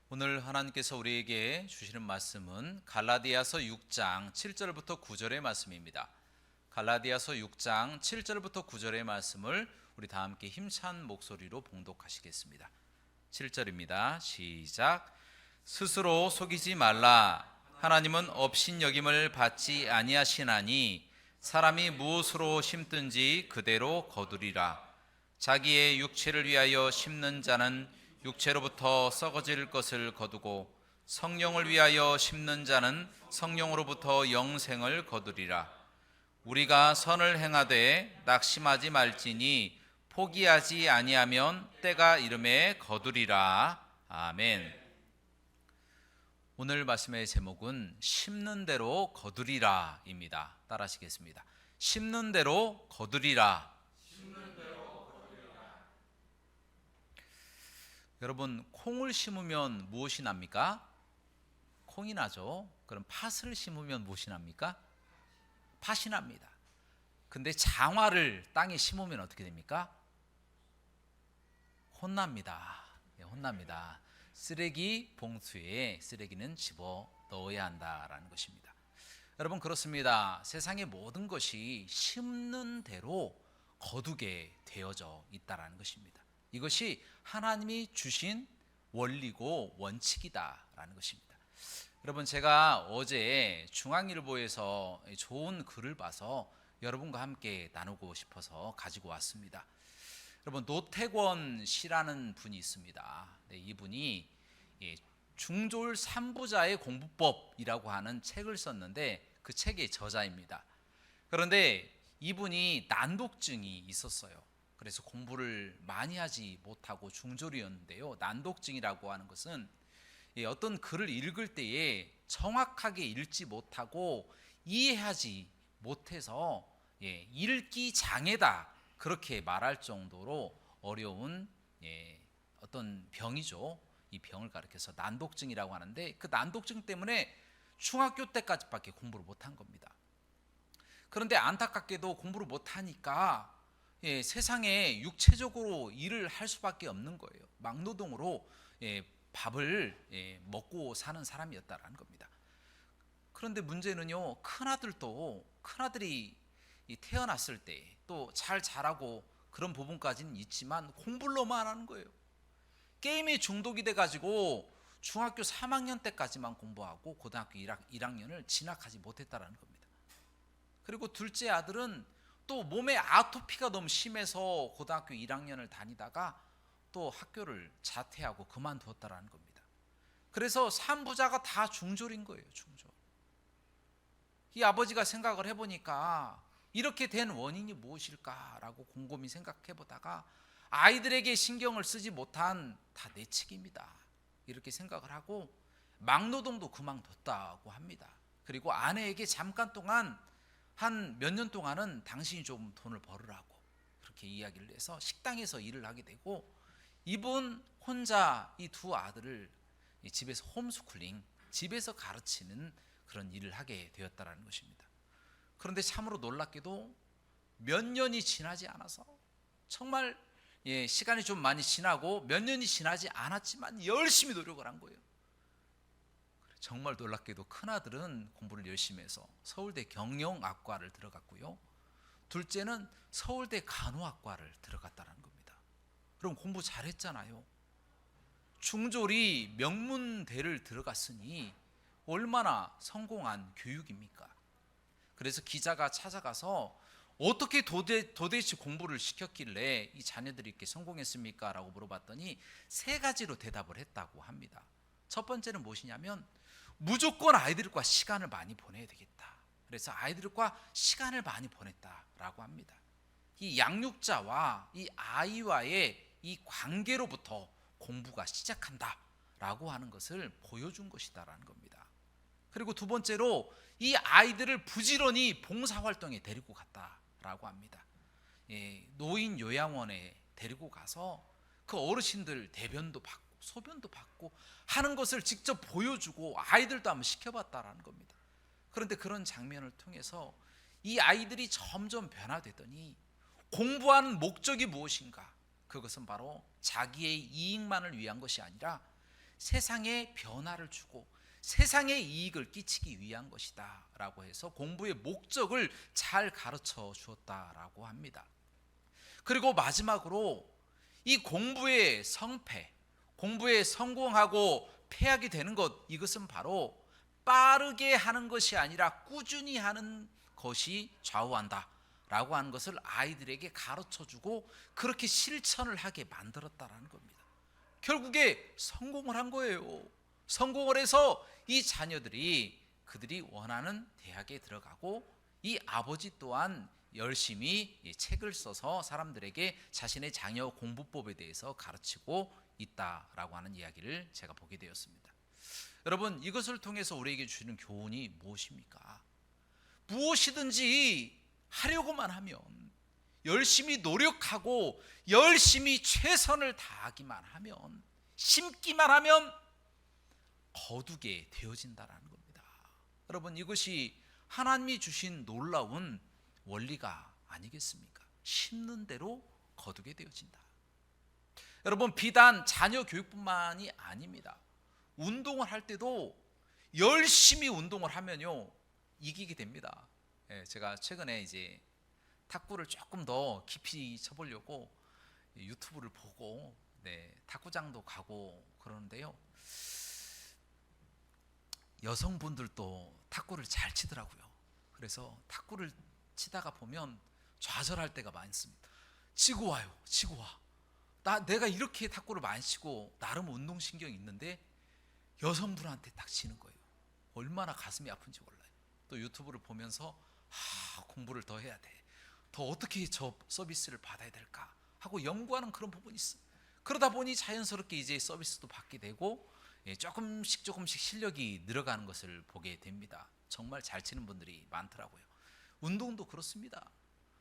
오늘 하나님께서 우리에게 주시는 말씀은 갈라디아서 6장 7절부터 9절의 말씀입니다. 갈라디아서 6장 7절부터 9절의 말씀을 우리 다 함께 힘찬 목소리로 봉독하시겠습니다. 7절입니다. 시작. 스스로 속이지 말라. 하나님은 업신여김을 받지 아니하시나니 사람이 무엇으로 심든지 그대로 거두리라. 자기의 육체를 위하여 심는 자는 육체로부터 썩어질 것을 거두고 성령을 위하여 심는 자는 성령으로부터 영생을 거두리라. 우리가 선을 행하되 낙심하지 말지니 포기하지 아니하면 때가 이름에 거두리라. 아멘. 오늘 말씀의 제목은 심는 대로 거두리라입니다. 따라하시겠습니다. 심는 대로 거두리라. 여러분, 콩을 심으면 무엇이 납니까? 콩이 나죠. 그럼 팥을 심으면 무엇이 납니까? 팥이 납니다. 근데 장화를 땅에 심으면 어떻게 됩니까? 혼납니다. 혼납니다. 쓰레기 봉투에 쓰레기는 집어 넣어야 한다라는 것입니다. 여러분, 그렇습니다. 세상의 모든 것이 심는 대로 거두게 되어져 있다라는 것입니다. 이것이 하나님이 주신 원리고 원칙이다라는 것입니다. 여러분, 제가 어제 중앙일보에서 좋은 글을 봐서 여러분과 함께 나누고 싶어서 가지고 왔습니다. 여러분, 노태권 씨라는 분이 있습니다. 이분이 중졸 3부자의 공부법이라고 하는 책을 썼는데 그 책의 저자입니다. 그런데 이분이 난독증이 있었어요. 그래서 공부를 많이 하지 못하고 중졸이었는데요. 난독증이라고 하는 것은 어떤 글을 읽을 때에 정확하게 읽지 못하고 이해하지 못해서 읽기 장애다, 그렇게 말할 정도로 어려운 어떤 병이죠. 이 병을 가리켜서 난독증이라고 하는데, 그 난독증 때문에 중학교 때까지밖에 공부를 못한 겁니다. 그런데 안타깝게도 공부를 못하니까 세상에 육체적으로 일을 할 수밖에 없는 거예요. 막노동으로 밥을 먹고 사는 사람이었다라는 겁니다. 그런데 문제는요, 큰아들이 태어났을 때 또 잘 자라고 그런 부분까지는 있지만 공부를 너무 안 하는 거예요. 게임에 중독이 돼가지고 중학교 3학년 때까지만 공부하고 고등학교 1학년을 진학하지 못했다라는 겁니다. 그리고 둘째 아들은 또 몸에 아토피가 너무 심해서 고등학교 1학년을 다니다가 또 학교를 자퇴하고 그만두었다라는 겁니다. 그래서 3부자가 다 중졸인 거예요. 중졸. 이 아버지가 생각을 해보니까 이렇게 된 원인이 무엇일까라고 곰곰이 생각해 보다가 아이들에게 신경을 쓰지 못한 다 내 책임이다, 이렇게 생각을 하고 막노동도 그만뒀다고 합니다. 그리고 아내에게 잠깐 동안 한 몇 년 동안은 당신이 좀 돈을 벌으라고 그렇게 이야기를 해서 식당에서 일을 하게 되고, 이분 혼자 이 두 아들을 집에서 홈스쿨링, 집에서 가르치는 그런 일을 하게 되었다라는 것입니다. 그런데 참으로 놀랍게도 몇 년이 지나지 않아서, 정말 시간이 좀 많이 지나고 몇 년이 지나지 않았지만 열심히 노력을 한 거예요. 정말 놀랍게도 큰아들은 공부를 열심히 해서 서울대 경영학과를 들어갔고요, 둘째는 서울대 간호학과를 들어갔다는 겁니다. 그럼 공부 잘했잖아요. 중졸이 명문대를 들어갔으니 얼마나 성공한 교육입니까? 그래서 기자가 찾아가서 어떻게 도대체 공부를 시켰길래 이 자녀들이 이렇게 성공했습니까? 라고 물어봤더니 세 가지로 대답을 했다고 합니다. 첫 번째는 무엇이냐면, 무조건 아이들과 시간을 많이 보내야 되겠다. 그래서 아이들과 시간을 많이 보냈다라고 합니다. 이 양육자와 이 아이와의 이 관계로부터 공부가 시작한다라고 하는 것을 보여준 것이다라는 겁니다. 그리고 두 번째로 이 아이들을 부지런히 봉사활동에 데리고 갔다라고 합니다. 노인 요양원에 데리고 가서 그 어르신들 대변도 받고 소변도 받고 하는 것을 직접 보여주고 아이들도 한번 시켜봤다라는 겁니다. 그런데 그런 장면을 통해서 이 아이들이 점점 변화되더니 공부하는 목적이 무엇인가? 그것은 바로 자기의 이익만을 위한 것이 아니라 세상에 변화를 주고 세상에 이익을 끼치기 위한 것이다 라고 해서 공부의 목적을 잘 가르쳐 주었다라고 합니다. 그리고 마지막으로 이 공부의 성패, 공부에 성공하고 패하게 되는 것, 이것은 바로 빠르게 하는 것이 아니라 꾸준히 하는 것이 좌우한다 라고 하는 것을 아이들에게 가르쳐주고 그렇게 실천을 하게 만들었다라는 겁니다. 결국에 성공을 한 거예요. 성공을 해서 이 자녀들이 그들이 원하는 대학에 들어가고 이 아버지 또한 열심히 책을 써서 사람들에게 자신의 자녀 공부법에 대해서 가르치고 있다라고 하는 이야기를 제가 보게 되었습니다. 여러분, 이것을 통해서 우리에게 주는 교훈이 무엇입니까? 무엇이든지 하려고만 하면, 열심히 노력하고 열심히 최선을 다하기만 하면, 심기만 하면 거두게 되어진다라는 겁니다. 여러분, 이것이 하나님이 주신 놀라운 원리가 아니겠습니까? 심는 대로 거두게 되어진다. 여러분, 비단 자녀 교육뿐만이 아닙니다. 운동을 할 때도 열심히 운동을 하면요 이기게 됩니다. 제가 최근에 이제 탁구를 조금 더 깊이 쳐보려고 유튜브를 보고 탁구장도 가고 그러는데요, 여성분들도 탁구를 잘 치더라고요. 그래서 탁구를 치다가 보면 좌절할 때가 많습니다. 치고 와요, 치고 와. 내가 이렇게 탁구를 많이 치고 나름 운동신경이 있는데 여성분한테 딱 치는 거예요. 얼마나 가슴이 아픈지 몰라요. 또 유튜브를 보면서 공부를 더 해야 돼, 더 어떻게 저 서비스를 받아야 될까 하고 연구하는 그런 부분이 있어요. 그러다 보니 자연스럽게 이제 서비스도 받게 되고 조금씩 실력이 늘어가는 것을 보게 됩니다. 정말 잘 치는 분들이 많더라고요. 운동도 그렇습니다.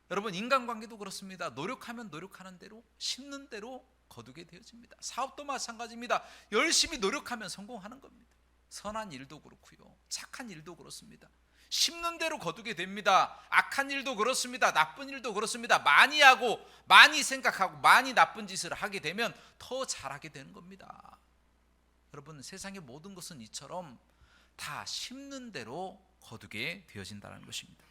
여러분, 인간관계도 그렇습니다. 노력하면 노력하는 대로, 심는 대로 거두게 되어집니다. 사업도 마찬가지입니다. 열심히 노력하면 성공하는 겁니다. 선한 일도 그렇고요, 착한 일도 그렇습니다. 심는 대로 거두게 됩니다. 악한 일도 그렇습니다. 나쁜 일도 그렇습니다. 많이 하고 많이 생각하고 많이 나쁜 짓을 하게 되면 더 잘하게 되는 겁니다. 여러분, 세상의 모든 것은 이처럼 다 심는 대로 거두게 되어진다는 것입니다.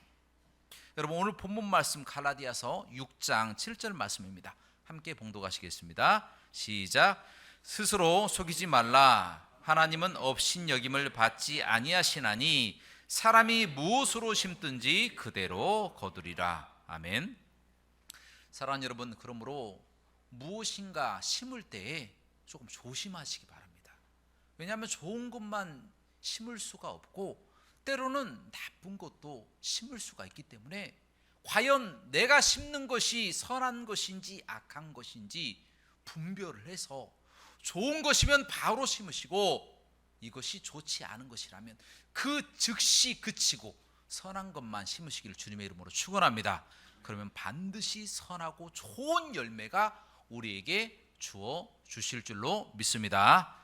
여러분, 오늘 본문 말씀 갈라디아서 6장 7절 말씀입니다. 함께 봉독하시겠습니다. 시작. 스스로 속이지 말라. 하나님은 업신여김을 받지 아니하시나니 사람이 무엇으로 심든지 그대로 거두리라. 아멘. 사랑하는 여러분, 그러므로 무엇인가 심을 때에 조금 조심하시기 바랍니다. 왜냐하면 좋은 것만 심을 수가 없고 때로는 나쁜 것도 심을 수가 있기 때문에 과연 내가 심는 것이 선한 것인지 악한 것인지 분별을 해서 좋은 것이면 바로 심으시고 이것이 좋지 않은 것이라면 그 즉시 그치고 선한 것만 심으시기를 주님의 이름으로 축원합니다. 그러면 반드시 선하고 좋은 열매가 우리에게 주어 주실 줄로 믿습니다.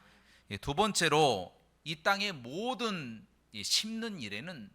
두 번째로, 이 땅의 모든 심는 일에는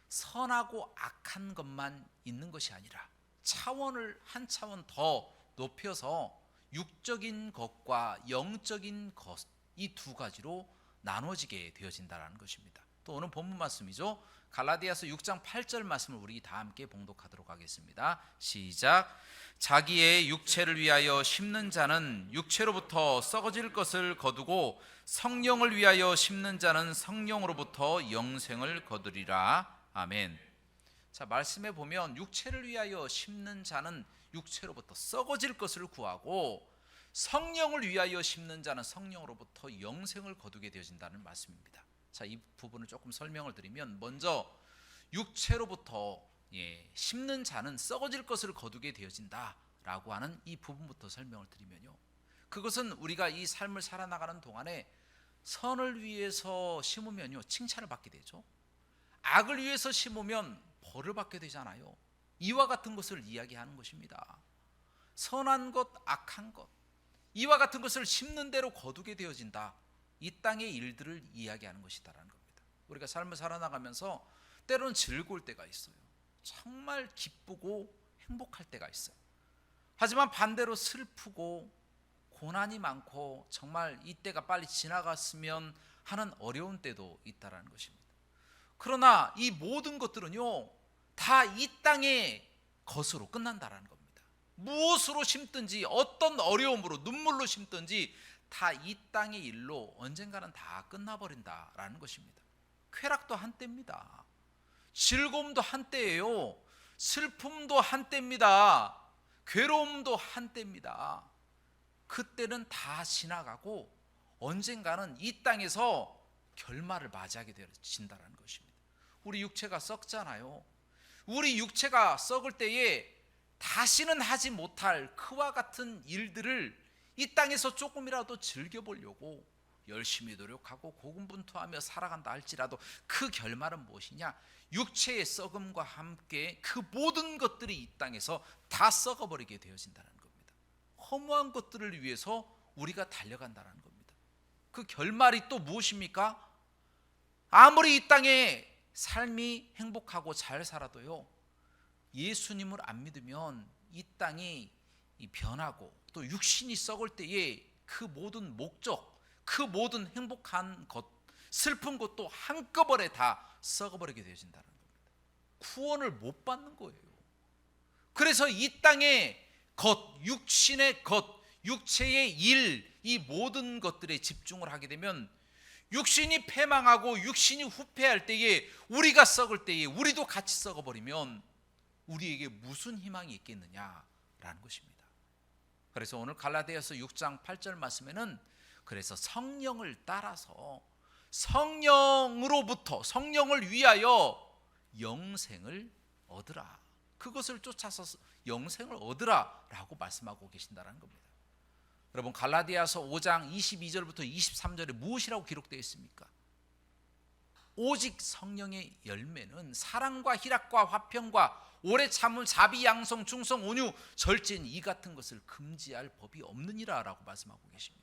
선하고 악한 것만 있는 것이 아니라 차원을 한 차원 더 높여서 육적인 것과 영적인 것, 이 두 가지로 나눠지게 되어진다는 것입니다. 또 오늘 본문 말씀이죠. 갈라디아서 6장 8절 말씀을 우리 다 함께 봉독하도록 하겠습니다. 시작. 자기의 육체를 위하여 심는 자는 육체로부터 썩어질 것을 거두고 성령을 위하여 심는 자는 성령으로부터 영생을 거두리라. 아멘. 자, 말씀에 보면 육체를 위하여 심는 자는 육체로부터 썩어질 것을 구하고 성령을 위하여 심는 자는 성령으로부터 영생을 거두게 되어진다는 말씀입니다. 자, 이 부분을 조금 설명을 드리면, 먼저 육체로부터 심는 자는 썩어질 것을 거두게 되어진다라고 하는 이 부분부터 설명을 드리면요, 그것은 우리가 이 삶을 살아나가는 동안에 선을 위해서 심으면요 칭찬을 받게 되죠. 악을 위해서 심으면 벌을 받게 되잖아요. 이와 같은 것을 이야기하는 것입니다. 선한 것, 악한 것, 이와 같은 것을 심는 대로 거두게 되어진다. 이 땅의 일들을 이야기하는 것이다라는 겁니다. 우리가 삶을 살아나가면서 때로는 즐거울 때가 있어요. 정말 기쁘고 행복할 때가 있어요. 하지만 반대로 슬프고 고난이 많고 정말 이때가 빨리 지나갔으면 하는 어려운 때도 있다라는 것입니다. 그러나 이 모든 것들은요, 다 이 땅의 것으로 끝난다라는 겁니다. 무엇으로 심든지, 어떤 어려움으로, 눈물로 심든지 다 이 땅의 일로 언젠가는 다 끝나버린다라는 것입니다. 쾌락도 한때입니다. 즐거움도 한때예요. 슬픔도 한때입니다. 괴로움도 한때입니다. 그때는 다 지나가고 언젠가는 이 땅에서 결말을 맞이하게 되어진다는 것입니다. 우리 육체가 썩잖아요. 우리 육체가 썩을 때에 다시는 하지 못할 그와 같은 일들을 이 땅에서 조금이라도 즐겨보려고 열심히 노력하고 고군분투하며 살아간다 할지라도 그 결말은 무엇이냐? 육체의 썩음과 함께 그 모든 것들이 이 땅에서 다 썩어버리게 되어진다는 겁니다. 허무한 것들을 위해서 우리가 달려간다는 겁니다. 그 결말이 또 무엇입니까? 아무리 이 땅에 삶이 행복하고 잘 살아도요, 예수님을 안 믿으면 이 땅이 변하고 또 육신이 썩을 때에 그 모든 목적, 그 모든 행복한 것, 슬픈 것도 한꺼번에 다 썩어버리게 되어진다는 겁니다. 구원을 못 받는 거예요. 그래서 이 땅의 것, 육신의 것, 육체의 일, 이 모든 것들에 집중을 하게 되면 육신이 패망하고 육신이 후패할 때에, 우리가 썩을 때에 우리도 같이 썩어버리면 우리에게 무슨 희망이 있겠느냐라는 것입니다. 그래서 오늘 갈라디아서 6장 8절 말씀에는 그래서 성령을 따라서 성령으로부터, 성령을 위하여 영생을 얻으라, 그것을 쫓아서 영생을 얻으라 라고 말씀하고 계신다는 겁니다. 여러분, 갈라디아서 5장 22절부터 23절에 무엇이라고 기록되어 있습니까? 오직 성령의 열매는 사랑과 희락과 화평과 오래 참음, 자비, 양성, 충성, 온유, 절제는 이 같은 것을 금지할 법이 없느니라 라고 말씀하고 계십니다.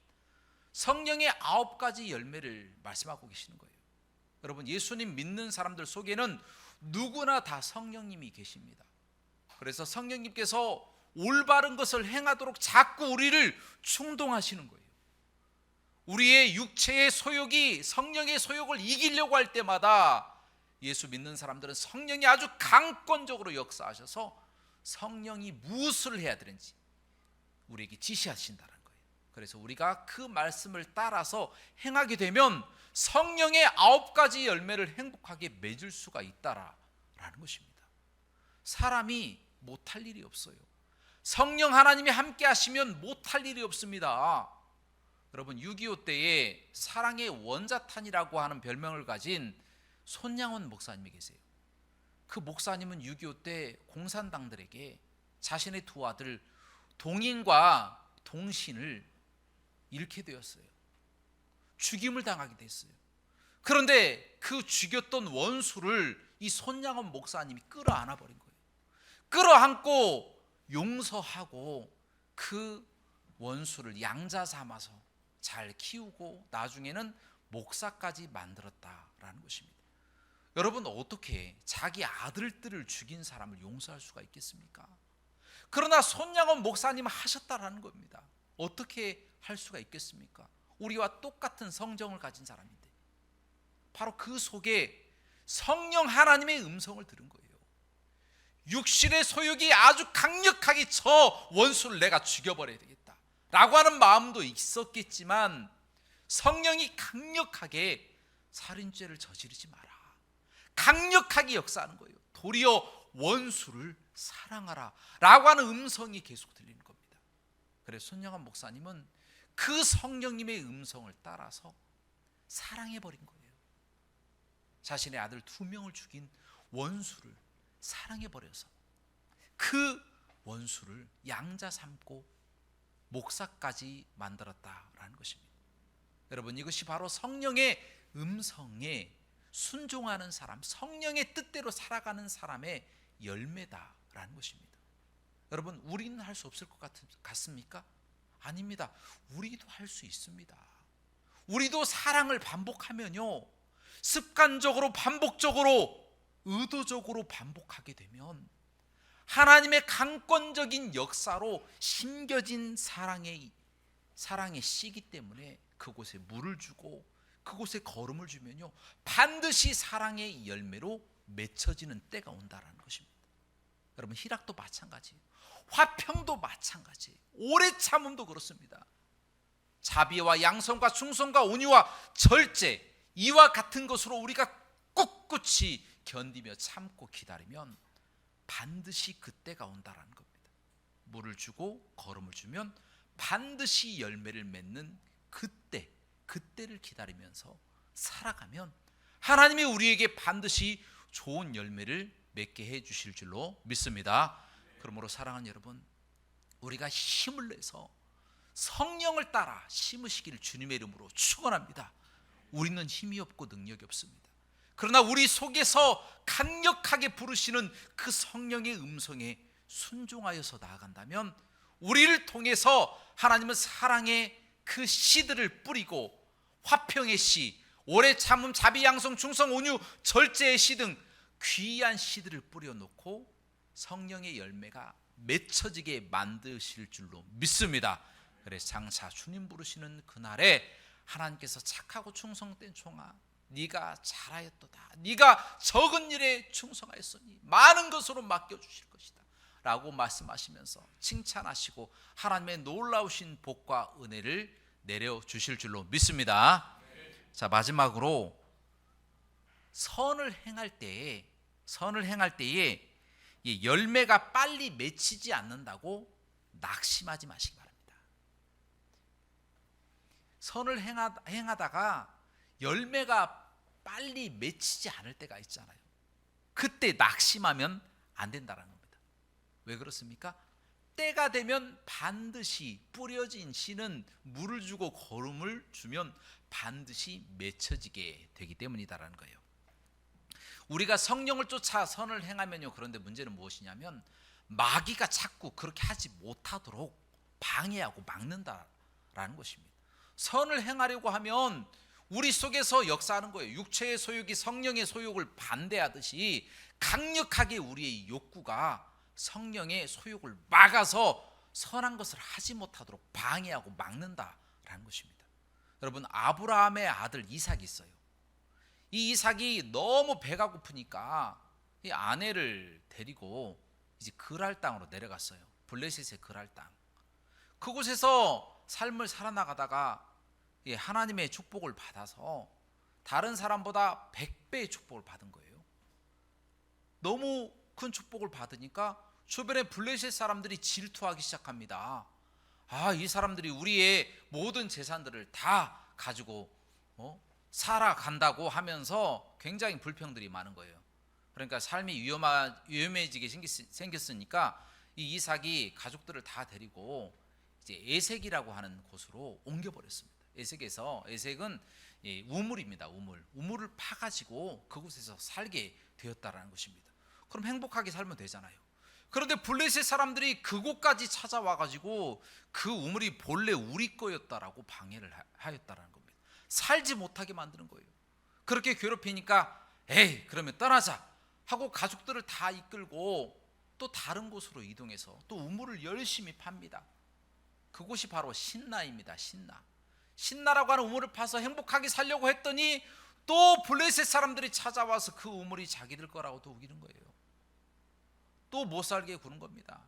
성령의 9가지 열매를 말씀하고 계시는 거예요. 여러분, 예수님 믿는 사람들 속에는 누구나 다 성령님이 계십니다. 그래서 성령님께서 올바른 것을 행하도록 자꾸 우리를 충동하시는 거예요. 우리의 육체의 소욕이 성령의 소욕을 이기려고 할 때마다 예수 믿는 사람들은 성령이 아주 강권적으로 역사하셔서 성령이 무엇을 해야 되는지 우리에게 지시하신다는 거예요. 그래서 우리가 그 말씀을 따라서 행하게 되면 성령의 9가지 열매를 행복하게 맺을 수가 있다라는 것입니다. 사람이 못할 일이 없어요. 성령 하나님이 함께 하시면 못할 일이 없습니다. 여러분, 6.25 때에 사랑의 원자탄이라고 하는 별명을 가진 손양원 목사님이 계세요. 그 목사님은 6.25 때 공산당들에게 자신의 두 아들 동인과 동신을 잃게 되었어요. 죽임을 당하게 됐어요. 그런데 그 죽였던 원수를 이 손양원 목사님이 끌어안아 버린 거예요. 끌어안고 용서하고 그 원수를 양자 삼아서 잘 키우고 나중에는 목사까지 만들었다라는 것입니다. 여러분, 어떻게 자기 아들들을 죽인 사람을 용서할 수가 있겠습니까? 그러나 손양원 목사님은 하셨다라는 겁니다. 어떻게 할 수가 있겠습니까? 우리와 똑같은 성정을 가진 사람인데 바로 그 속에 성령 하나님의 음성을 들은 거예요. 육신의 소욕이 아주 강력하게 저 원수를 내가 죽여버려야 되겠다 라고 하는 마음도 있었겠지만 성령이 강력하게 살인죄를 저지르지 마라, 강력하게 역사하는 거예요. 도리어 원수를 사랑하라 라고 하는 음성이 계속 들리는 겁니다. 그래서 손영환 목사님은 그 성령님의 음성을 따라서 사랑해버린 거예요. 자신의 아들 2명을 죽인 원수를 사랑해버려서 그 원수를 양자 삼고 목사까지 만들었다라는 것입니다. 여러분, 이것이 바로 성령의 음성에 순종하는 사람, 성령의 뜻대로 살아가는 사람의 열매다라는 것입니다. 여러분, 우리는 할 수 없을 것 같습니까? 아닙니다. 우리도 할 수 있습니다. 우리도 사랑을 반복하면요, 습관적으로 반복적으로 의도적으로 반복하게 되면 하나님의 강권적인 역사로 심겨진 사랑의 씨이기 때문에 그곳에 물을 주고 그곳에 거름을 주면요, 반드시 사랑의 열매로 맺혀지는 때가 온다라는 것입니다. 여러분, 희락도 마찬가지예요. 화평도 마찬가지예요. 오래 참음도 그렇습니다. 자비와 양선과 충성과 온유와 절제, 이와 같은 것으로 우리가 꿋꿋이 견디며 참고 기다리면 반드시 그때가 온다라는 겁니다. 물을 주고 거름을 주면 반드시 열매를 맺는 그때를 기다리면서 살아가면 하나님이 우리에게 반드시 좋은 열매를 맺게 해 주실 줄로 믿습니다. 그러므로 사랑하는 여러분, 우리가 힘을 내서 성령을 따라 심으시기를 주님의 이름으로 축원합니다. 우리는 힘이 없고 능력이 없습니다. 그러나 우리 속에서 강력하게 부르시는 그 성령의 음성에 순종하여서 나아간다면 우리를 통해서 하나님은 사랑의 그 씨들을 뿌리고 화평의 씨, 오래 참음, 자비, 양성, 충성, 온유, 절제의 씨 등 귀한 씨들을 뿌려놓고 성령의 열매가 맺혀지게 만드실 줄로 믿습니다. 그래서 장차 주님 부르시는 그날에 하나님께서 착하고 충성된 종아, 네가 잘하였도다, 네가 적은 일에 충성하였으니 많은 것으로 맡겨주실 것이다 라고 말씀하시면서 칭찬하시고 하나님의 놀라우신 복과 은혜를 내려주실 줄로 믿습니다. 자, 마지막으로 선을 행할 때에 이 열매가 빨리 맺히지 않는다고 낙심하지 마시기 바랍니다. 선을 행하다가 열매가 빨리 맺히지 않을 때가 있잖아요. 그때 낙심하면 안 된다는 겁니다. 왜 그렇습니까? 때가 되면 반드시 뿌려진 씨는 물을 주고 거름을 주면 반드시 맺혀지게 되기 때문이다라는 거예요. 우리가 성령을 쫓아 선을 행하면요, 그런데 문제는 무엇이냐면 마귀가 자꾸 그렇게 하지 못하도록 방해하고 막는다라는 것입니다. 선을 행하려고 하면 우리 속에서 역사하는 거예요. 육체의 소욕이 성령의 소욕을 반대하듯이 강력하게 우리의 욕구가 성령의 소욕을 막아서 선한 것을 하지 못하도록 방해하고 막는다라는 것입니다. 여러분, 아브라함의 아들 이삭이 있어요. 이 이삭이 너무 배가 고프니까 이 아내를 데리고 이제 그랄 땅으로 내려갔어요. 블레셋의 그랄 땅. 그곳에서 삶을 살아나가다가 하나님의 축복을 받아서 다른 사람보다 100배의 축복을 받은 거예요. 너무 큰 축복을 받으니까 주변에 블레셋 사람들이 질투하기 시작합니다. 이 사람들이 우리의 모든 재산들을 다 가지고 살아간다고 하면서 굉장히 불평들이 많은 거예요. 그러니까 삶이 위험해지게 생겼으니까 이 이삭이 가족들을 다 데리고 이제 에색이라고 하는 곳으로 옮겨버렸습니다. 에색은 우물입니다. 우물을 파가지고 그곳에서 살게 되었다라는 것입니다. 그럼 행복하게 살면 되잖아요. 그런데 블레셋 사람들이 그곳까지 찾아와가지고 그 우물이 본래 우리 거였다라고 방해를 하였다라는 겁니다. 살지 못하게 만드는 거예요. 그렇게 괴롭히니까 그러면 떠나자 하고 가족들을 다 이끌고 또 다른 곳으로 이동해서 또 우물을 열심히 팝니다. 그곳이 바로 신나입니다. 신나라고 하는 우물을 파서 행복하게 살려고 했더니 또 블레셋 사람들이 찾아와서 그 우물이 자기들 거라고 또 우기는 거예요. 또 못 살게 구는 겁니다.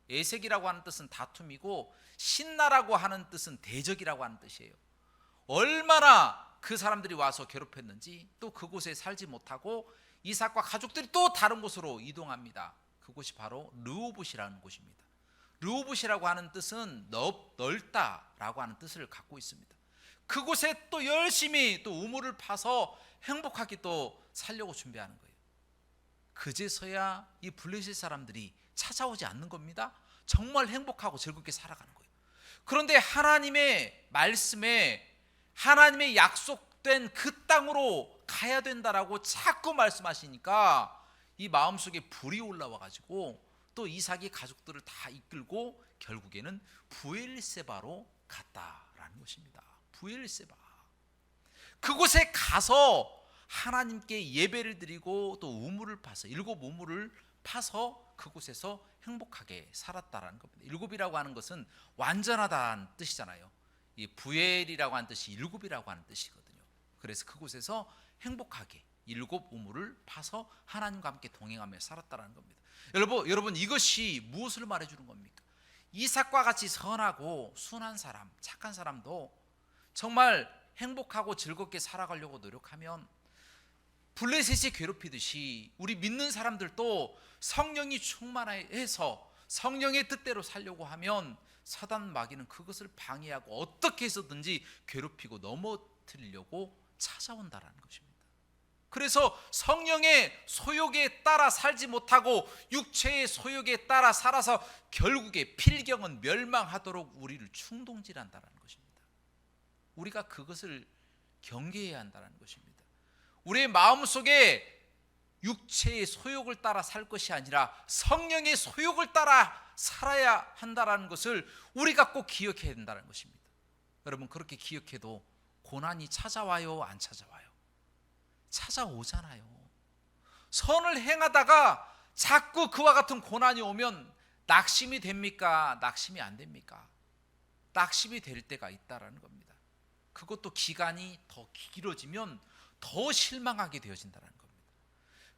에색이라고 하는 뜻은 다툼이고 신나라고 하는 뜻은 대적이라고 하는 뜻이에요. 얼마나 그 사람들이 와서 괴롭혔는지 또 그곳에 살지 못하고 이삭과 가족들이 또 다른 곳으로 이동합니다. 그곳이 바로 르호봇이라는 곳입니다. 르호봇이라고 하는 뜻은 넓다라고 하는 뜻을 갖고 있습니다. 그곳에 또 열심히 또 우물을 파서 행복하게 또 살려고 준비하는 거예요. 그제서야 이 블레셋 사람들이 찾아오지 않는 겁니다. 정말 행복하고 즐겁게 살아가는 거예요. 그런데 하나님의 말씀에 하나님의 약속된 그 땅으로 가야 된다라고 자꾸 말씀하시니까 이 마음속에 불이 올라와 가지고 또 이삭이 가족들을 다 이끌고 결국에는 부엘세바로 갔다라는 것입니다. 부엘세바. 그곳에 가서 하나님께 예배를 드리고 또 우물을 파서 7 우물을 파서 그곳에서 행복하게 살았다라는 겁니다. 일곱이라고 하는 것은 완전하다는 뜻이잖아요. 이 부엘이라고 하는 뜻이 일곱이라고 하는 뜻이거든요. 그래서 그곳에서 행복하게 일곱 우물을 파서 하나님과 함께 동행하며 살았다라는 겁니다. 여러분 이것이 무엇을 말해주는 겁니까? 이삭과 같이 선하고 순한 사람, 착한 사람도 정말 행복하고 즐겁게 살아가려고 노력하면 블레셋이 괴롭히듯이 우리 믿는 사람들도 성령이 충만해서 성령의 뜻대로 살려고 하면 사단 마귀는 그것을 방해하고 어떻게 해서든지 괴롭히고 넘어뜨리려고 찾아온다라는 것입니다. 그래서 성령의 소욕에 따라 살지 못하고 육체의 소욕에 따라 살아서 결국에 필경은 멸망하도록 우리를 충동질한다는 것입니다. 우리가 그것을 경계해야 한다는 것입니다. 우리의 마음속에 육체의 소욕을 따라 살 것이 아니라 성령의 소욕을 따라 살아야 한다는 것을 우리가 꼭 기억해야 된다는 것입니다. 여러분 그렇게 기억해도 고난이 찾아와요, 안 찾아와요? 찾아오잖아요. 선을 행하다가 자꾸 그와 같은 고난이 오면 낙심이 됩니까? 낙심이 안 됩니까? 낙심이 될 때가 있다라는 겁니다. 그것도 기간이 더 길어지면 더 실망하게 되어진다는 겁니다.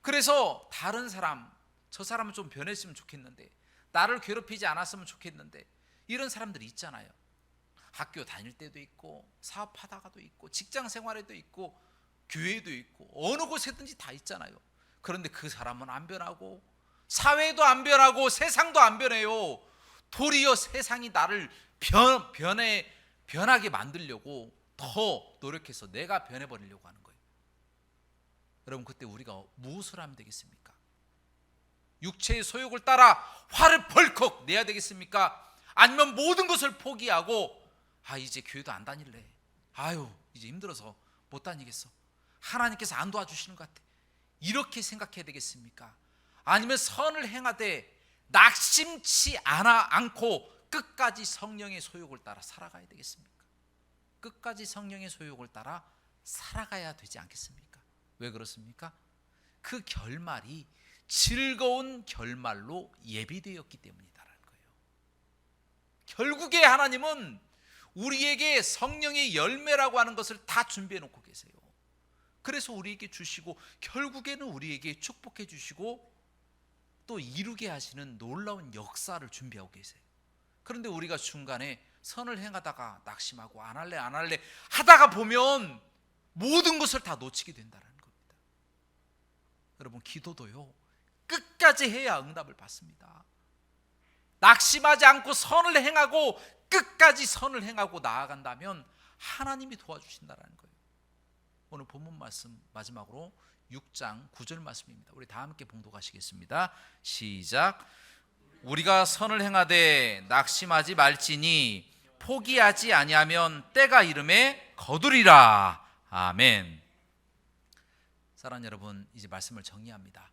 그래서 다른 사람, 저 사람은 좀 변했으면 좋겠는데, 나를 괴롭히지 않았으면 좋겠는데, 이런 사람들이 있잖아요. 학교 다닐 때도 있고, 사업하다가도 있고, 직장 생활에도 있고, 교회도 있고, 어느 곳에든지 다 있잖아요. 그런데 그 사람은 안 변하고, 사회도 안 변하고, 세상도 안 변해요. 도리어 세상이 나를 변하게 만들려고 더 노력해서 내가 변해버리려고 하는 거예요. 여러분 그때 우리가 무엇을 하면 되겠습니까? 육체의 소욕을 따라 화를 벌컥 내야 되겠습니까? 아니면 모든 것을 포기하고 이제 교회도 안 다닐래, 이제 힘들어서 못 다니겠어, 하나님께서 안 도와주시는 것 같아, 이렇게 생각해야 되겠습니까? 아니면 선을 행하되 낙심치 않고 끝까지 성령의 소욕을 따라 살아가야 되겠습니까? 끝까지 성령의 소욕을 따라 살아가야 되지 않겠습니까? 왜 그렇습니까? 그 결말이 즐거운 결말로 예비되었기 때문이다라는 거예요. 결국에 하나님은 우리에게 성령의 열매라고 하는 것을 다 준비해 놓고 계세요. 그래서 우리에게 주시고 결국에는 우리에게 축복해 주시고 또 이루게 하시는 놀라운 역사를 준비하고 계세요. 그런데 우리가 중간에 선을 행하다가 낙심하고 안 할래 하다가 보면 모든 것을 다 놓치게 된다는 겁니다. 여러분 기도도요, 끝까지 해야 응답을 받습니다. 낙심하지 않고 선을 행하고 끝까지 선을 행하고 나아간다면 하나님이 도와주신다는 거예요. 오늘 본문 말씀 마지막으로 6장 9절 말씀입니다. 우리 다 함께 봉독하시겠습니다. 시작. 우리가 선을 행하되 낙심하지 말지니 포기하지 아니하면 때가 이름에 거두리라. 아멘. 사랑하는 여러분, 이제 말씀을 정리합니다.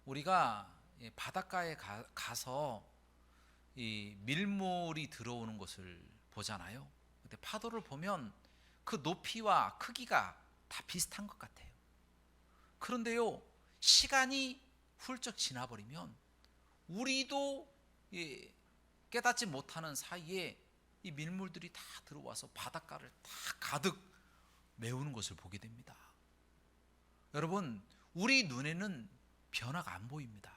우리가 바닷가에 가서 이 밀물이 들어오는 것을 보잖아요. 근데 파도를 보면 그 높이와 크기가 다 비슷한 것 같아요. 그런데요, 시간이 훌쩍 지나버리면 우리도 깨닫지 못하는 사이에 이 밀물들이 다 들어와서 바닷가를 다 가득 메우는 것을 보게 됩니다. 여러분, 우리 눈에는 변화가 안 보입니다.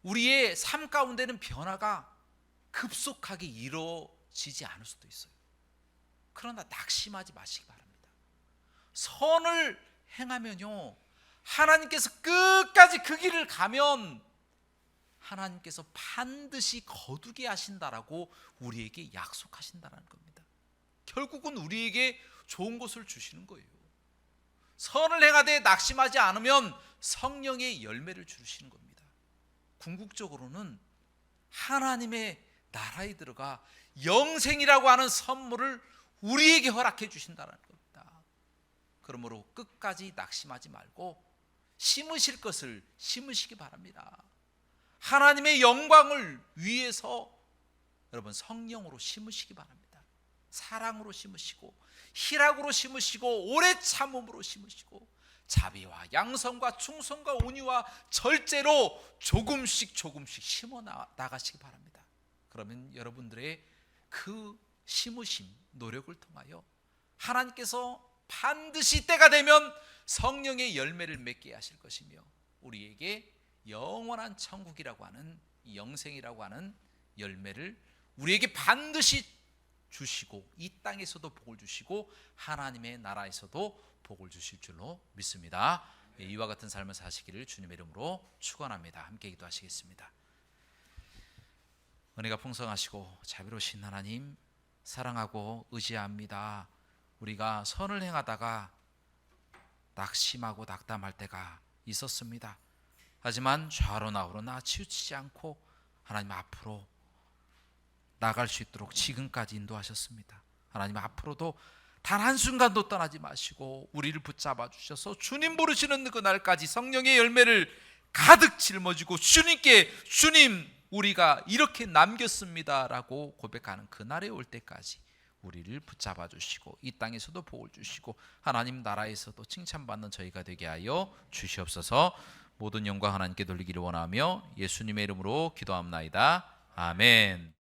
우리의 삶 가운데는 변화가 급속하게 이루어지지 않을 수도 있어요. 그러나 낙심하지 마시기 바랍니다. 선을 행하면요, 하나님께서 끝까지 그 길을 가면 하나님께서 반드시 거두게 하신다라고 우리에게 약속하신다는 겁니다. 결국은 우리에게 좋은 것을 주시는 거예요. 선을 행하되 낙심하지 않으면 성령의 열매를 주시는 겁니다. 궁극적으로는 하나님의 나라에 들어가 영생이라고 하는 선물을 우리에게 허락해 주신다는 겁니다. 그러므로 끝까지 낙심하지 말고 심으실 것을 심으시기 바랍니다. 하나님의 영광을 위해서 여러분 성령으로 심으시기 바랍니다. 사랑으로 심으시고 희락으로 심으시고 오래 참음으로 심으시고 자비와 양성과 충성과 온유와 절제로 조금씩 심어 나가시기 바랍니다. 그러면 여러분들의 그 심으심, 노력을 통하여 하나님께서 반드시 때가 되면 성령의 열매를 맺게 하실 것이며 우리에게 영원한 천국이라고 하는 영생이라고 하는 열매를 우리에게 반드시 주시고 이 땅에서도 복을 주시고 하나님의 나라에서도 복을 주실 줄로 믿습니다. 이와 같은 삶을 사시기를 주님의 이름으로 축원합니다. 함께 기도하시겠습니다. 은혜가 풍성하시고 자비로우신 하나님, 사랑하고 의지합니다. 우리가 선을 행하다가 낙심하고 낙담할 때가 있었습니다. 하지만 좌로 나우로나 치우치지 않고 하나님 앞으로 나갈 수 있도록 지금까지 인도하셨습니다. 하나님 앞으로도 단 한순간도 떠나지 마시고 우리를 붙잡아 주셔서 주님 부르시는 그날까지 성령의 열매를 가득 짊어지고 주님께 주님 우리가 이렇게 남겼습니다 라고 고백하는 그날에 올 때까지 우리를 붙잡아 주시고 이 땅에서도 복을 주시고 하나님 나라에서도 칭찬받는 저희가 되게 하여 주시옵소서. 모든 영광 하나님께 돌리기를 원하며 예수님의 이름으로 기도합나이다. 아멘.